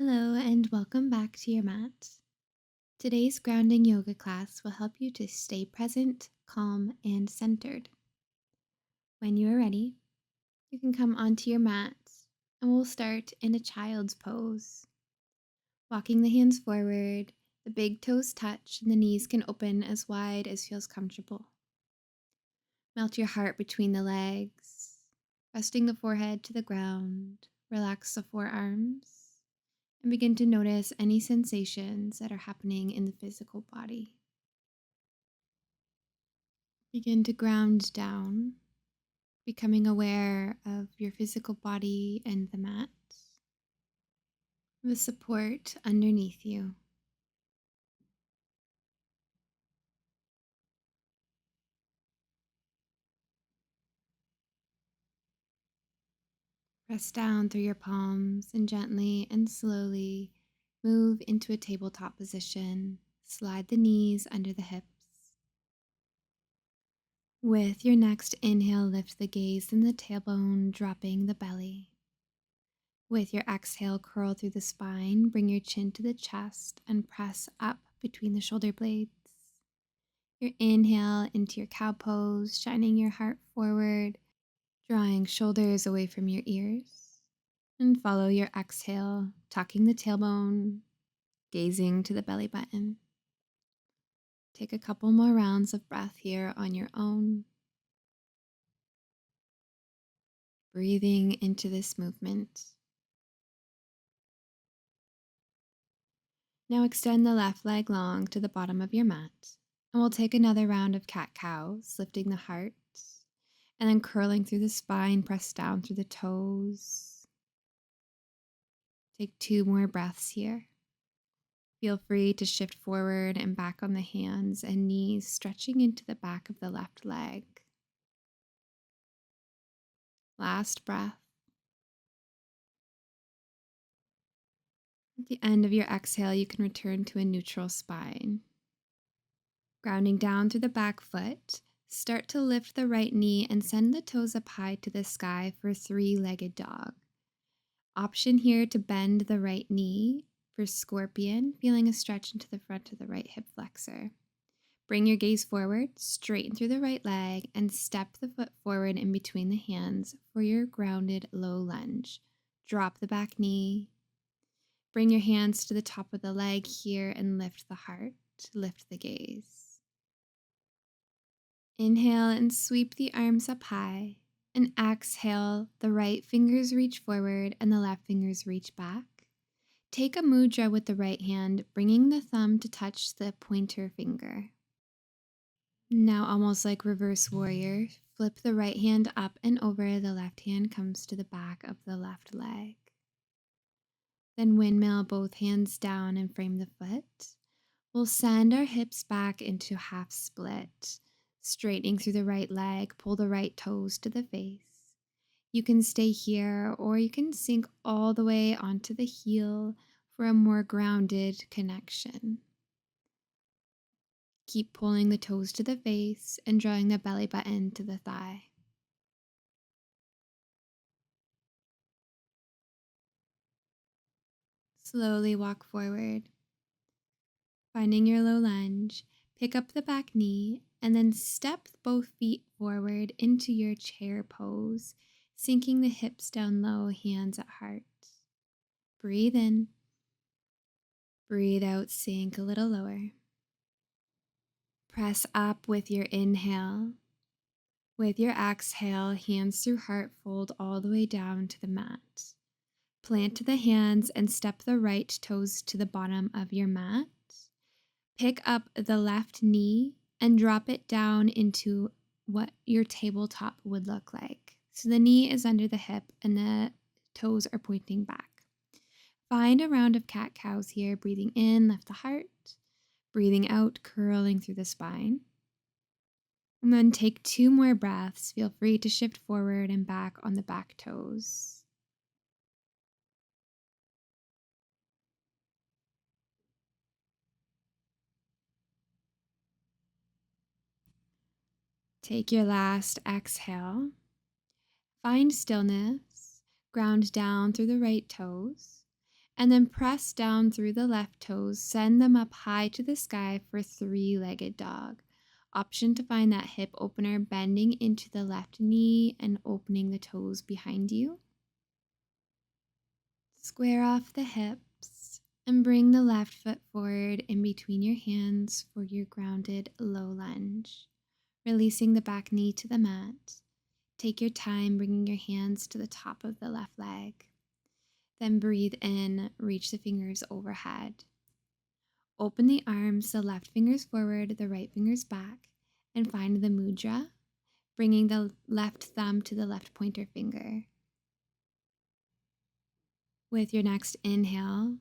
Hello, and welcome back to your mat. Today's grounding yoga class will help you to stay present, calm, and centered. When you are ready, you can come onto your mat and we'll start in a child's pose. Walking the hands forward, the big toes touch, and the knees can open as wide as feels comfortable. Melt your heart between the legs, resting the forehead to the ground. Relax the forearms and begin to notice any sensations that are happening in the physical body. Begin to ground down, becoming aware of your physical body and the mat, the support underneath you. Press down through your palms and gently and slowly move into a tabletop position. Slide the knees under the hips. With your next inhale, lift the gaze and the tailbone, dropping the belly. With your exhale, curl through the spine, bring your chin to the chest, and press up between the shoulder blades. Your inhale into your cow pose, shining your heart forward, drawing shoulders away from your ears. And follow your exhale, tucking the tailbone, gazing to the belly button. Take a couple more rounds of breath here on your own. Breathing into this movement. Now extend the left leg long to the bottom of your mat. And we'll take another round of cat-cows, lifting the heart, and then curling through the spine, press down through the toes. Take 2 more breaths here. Feel free to shift forward and back on the hands and knees, stretching into the back of the left leg. Last breath. At the end of your exhale, you can return to a neutral spine. Grounding down through the back foot, start to lift the right knee and send the toes up high to the sky for 3-legged dog. Option here to bend the right knee for scorpion, feeling a stretch into the front of the right hip flexor. Bring your gaze forward, straighten through the right leg, and step the foot forward in between the hands for your grounded low lunge. Drop the back knee. Bring your hands to the top of the leg here and lift the heart, lift the gaze. Inhale and sweep the arms up high. And exhale, the right fingers reach forward and the left fingers reach back. Take a mudra with the right hand, bringing the thumb to touch the pointer finger. Now, almost like reverse warrior, flip the right hand up and over. The left hand comes to the back of the left leg. Then windmill both hands down and frame the foot. We'll send our hips back into half split. Straightening through the right leg, pull the right toes to the face. You can stay here or you can sink all the way onto the heel for a more grounded connection. Keep pulling the toes to the face and drawing the belly button to the thigh. Slowly walk forward. Finding your low lunge, pick up the back knee and then step both feet forward into your chair pose, sinking the hips down low, hands at heart. Breathe in. Breathe out, sink a little lower. Press up with your inhale. With your exhale, hands through heart, fold all the way down to the mat. Plant the hands and step the right toes to the bottom of your mat. Pick up the left knee and drop it down into what your tabletop would look like. So the knee is under the hip and the toes are pointing back. Find a round of cat-cows here, breathing in, lift the heart. Breathing out, curling through the spine. And then take 2 more breaths. Feel free to shift forward and back on the back toes. Take your last exhale. Find stillness. Ground down through the right toes. And then press down through the left toes, send them up high to the sky for three-legged dog. Option to find that hip opener, bending into the left knee and opening the toes behind you. Square off the hips and bring the left foot forward in between your hands for your grounded low lunge. Releasing the back knee to the mat. Take your time bringing your hands to the top of the left leg. Then breathe in, reach the fingers overhead. Open the arms, the left fingers forward, the right fingers back, and find the mudra, bringing the left thumb to the left pointer finger. With your next inhale,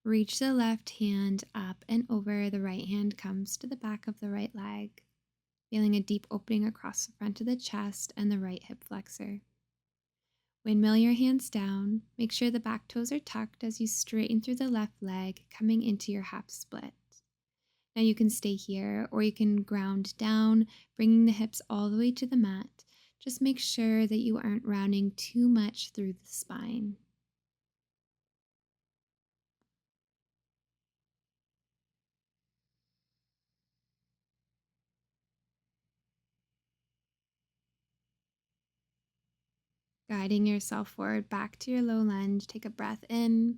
reach the left hand up and over, the right hand comes to the back of the right leg, feeling a deep opening across the front of the chest and the right hip flexor. Windmill your hands down, make sure the back toes are tucked as you straighten through the left leg, coming into your half split. Now you can stay here or you can ground down, bringing the hips all the way to the mat. Just make sure that you aren't rounding too much through the spine. Guiding yourself forward back to your low lunge, take a breath in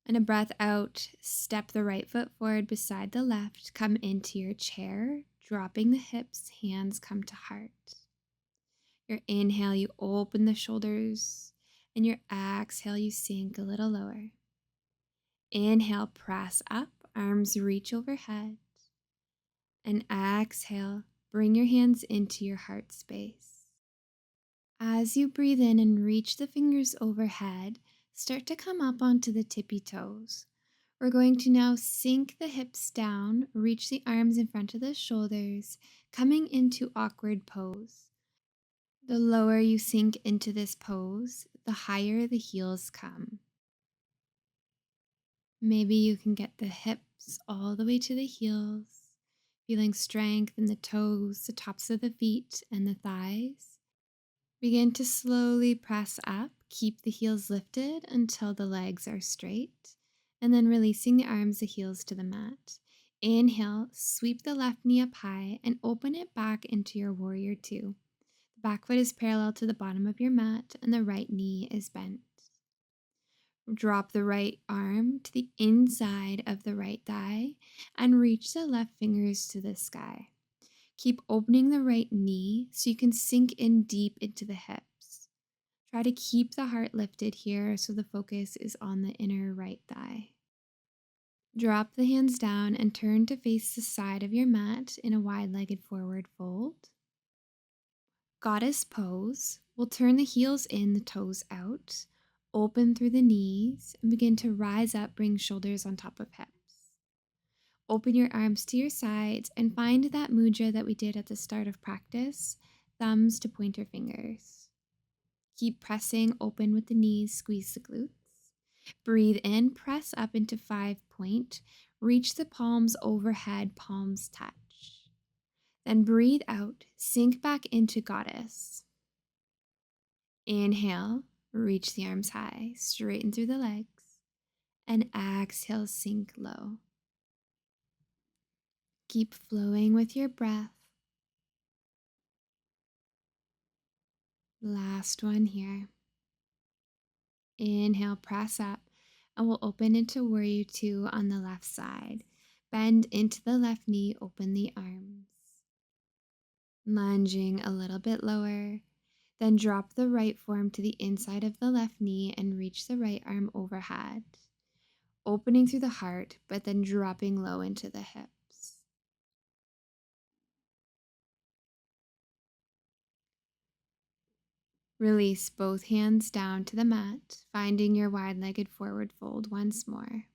and a breath out. Step the right foot forward beside the left, come into your chair, dropping the hips, hands come to heart. Your inhale, you open the shoulders, and your exhale, you sink a little lower. Inhale, press up, arms reach overhead. And exhale, bring your hands into your heart space. As you breathe in and reach the fingers overhead, start to come up onto the tippy toes. We're going to now sink the hips down, reach the arms in front of the shoulders, coming into awkward pose. The lower you sink into this pose, the higher the heels come. Maybe you can get the hips all the way to the heels, feeling strength in the toes, the tops of the feet, and the thighs. Begin to slowly press up. Keep the heels lifted until the legs are straight, and then releasing the arms, the heels to the mat. Inhale, sweep the left knee up high and open it back into your warrior two. The back foot is parallel to the bottom of your mat, and the right knee is bent. Drop the right arm to the inside of the right thigh and reach the left fingers to the sky. Keep opening the right knee so you can sink in deep into the hips. Try to keep the heart lifted here so the focus is on the inner right thigh. Drop the hands down and turn to face the side of your mat in a wide-legged forward fold. Goddess pose. We'll turn the heels in, the toes out. Open through the knees and begin to rise up, bring shoulders on top of hips. Open your arms to your sides and find that mudra that we did at the start of practice, thumbs to pointer fingers. Keep pressing open with the knees, squeeze the glutes. Breathe in, press up into 5-point, reach the palms overhead, palms touch. Then breathe out, sink back into goddess. Inhale, reach the arms high, straighten through the legs, and exhale, sink low. Keep flowing with your breath. Last one here. Inhale, press up, and we'll open into warrior two on the left side. Bend into the left knee, open the arms. Lunging a little bit lower, then drop the right form to the inside of the left knee and reach the right arm overhead. Opening through the heart, but then dropping low into the hips. Release both hands down to the mat, finding your wide-legged forward fold once more.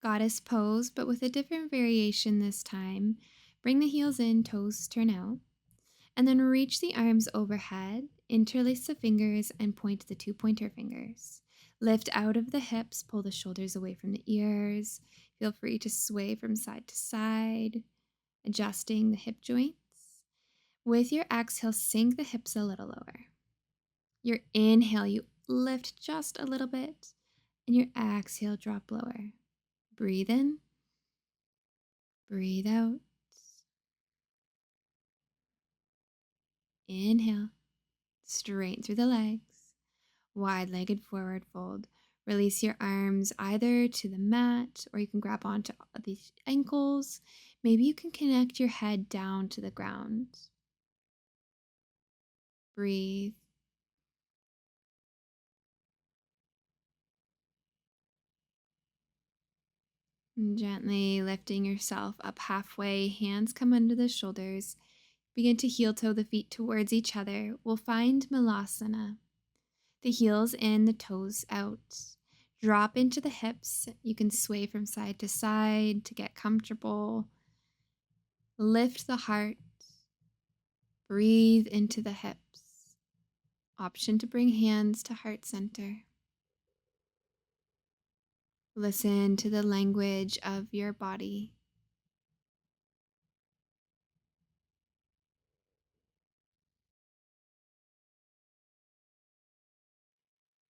Goddess pose, but with a different variation this time. Bring the heels in, toes turn out, and then reach the arms overhead, interlace the fingers, and point the two pointer fingers. Lift out of the hips, pull the shoulders away from the ears. Feel free to sway from side to side, adjusting the hip joints. With your exhale, sink the hips a little lower. Your inhale, you lift just a little bit. and your exhale, drop lower. Breathe in, breathe out. Inhale, straighten through the legs, wide-legged forward fold. Release your arms either to the mat or you can grab onto the ankles. Maybe you can connect your head down to the ground. Breathe. And gently lifting yourself up halfway, hands come under the shoulders. Begin to heel toe the feet towards each other. We'll find Malasana. The heels in, the toes out. Drop into the hips. You can sway from side to side to get comfortable. Lift the heart. Breathe into the hips. Option to bring hands to heart center. Listen to the language of your body.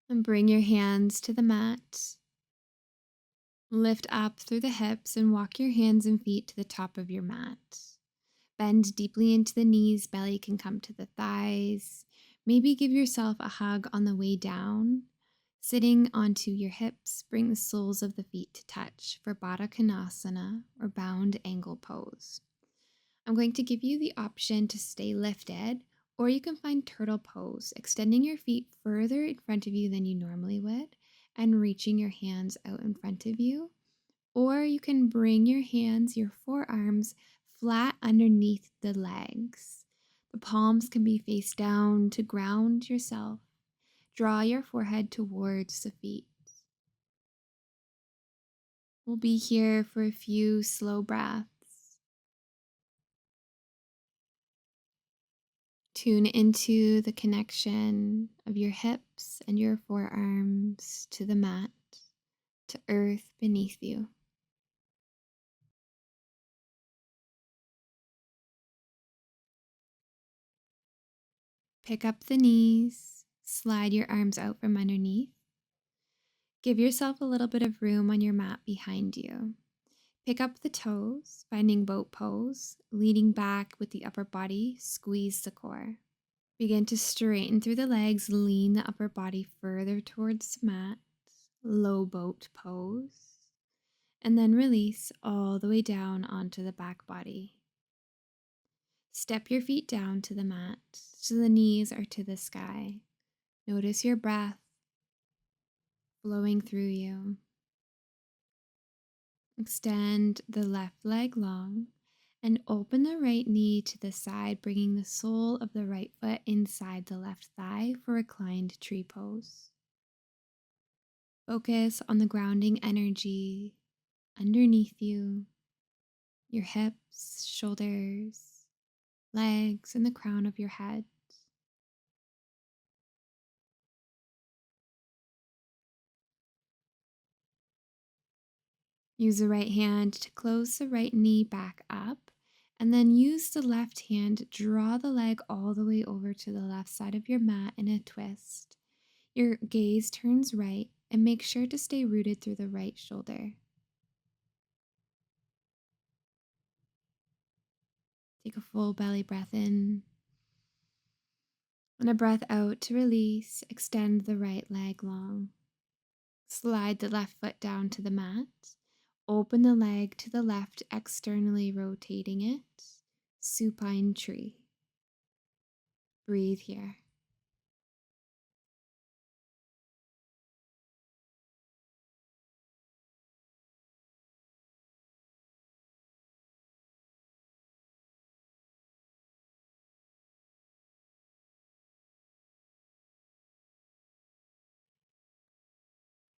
And bring your hands to the mat. Lift up through the hips and walk your hands and feet to the top of your mat. Bend deeply into the knees, belly can come to the thighs. Maybe give yourself a hug on the way down. Sitting onto your hips, bring the soles of the feet to touch for Baddha Konasana or bound angle pose. I'm going to give you the option to stay lifted, or you can find turtle pose, extending your feet further in front of you than you normally would and reaching your hands out in front of you. Or you can bring your hands, your forearms, flat underneath the legs. The palms can be face down to ground yourself. Draw your forehead towards the feet. We'll be here for a few slow breaths. Tune into the connection of your hips and your forearms to the mat, to earth beneath you. Pick up the knees, slide your arms out from underneath. Give yourself a little bit of room on your mat behind you. Pick up the toes, finding boat pose, leaning back with the upper body, squeeze the core. Begin to straighten through the legs, lean the upper body further towards the mat, low boat pose, and then release all the way down onto the back body. Step your feet down to the mat, so the knees are to the sky. Notice your breath flowing through you. Extend the left leg long and open the right knee to the side, bringing the sole of the right foot inside the left thigh for reclined tree pose. Focus on the grounding energy underneath you, your hips, shoulders, legs, and the crown of your head. Use the right hand to close the right knee back up, and then use the left hand, draw the leg all the way over to the left side of your mat in a twist. Your gaze turns right, and make sure to stay rooted through the right shoulder. Take a full belly breath in, and a breath out to release. Extend the right leg long. Slide the left foot down to the mat. Open the leg to the left, externally rotating it. Supine tree. Breathe here.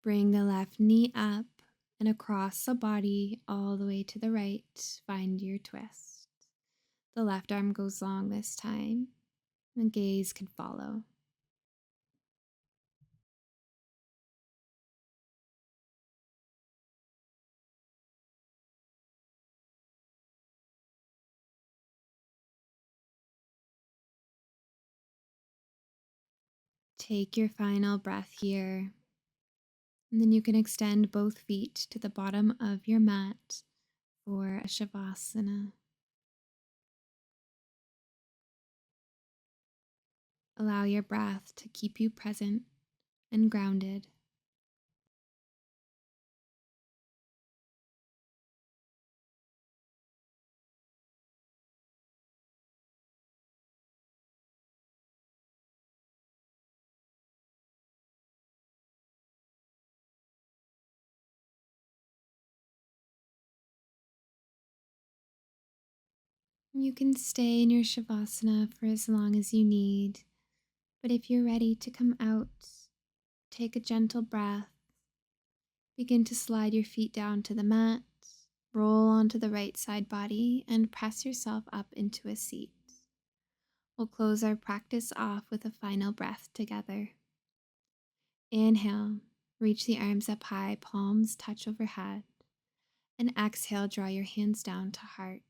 Bring the left knee up and across the body all the way to the right. Find your twist. The left arm goes long this time. The gaze can follow. Take your final breath here. And then you can extend both feet to the bottom of your mat for a Shavasana. Allow your breath to keep you present and grounded. You can stay in your Shavasana for as long as you need, but if you're ready to come out, take a gentle breath. Begin to slide your feet down to the mat, roll onto the right side body, and press yourself up into a seat. We'll close our practice off with a final breath together. Inhale, reach the arms up high, palms touch overhead. And exhale, draw your hands down to heart.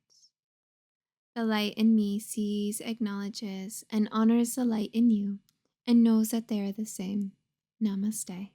The light in me sees, acknowledges, and honors the light in you and knows that they are the same. Namaste.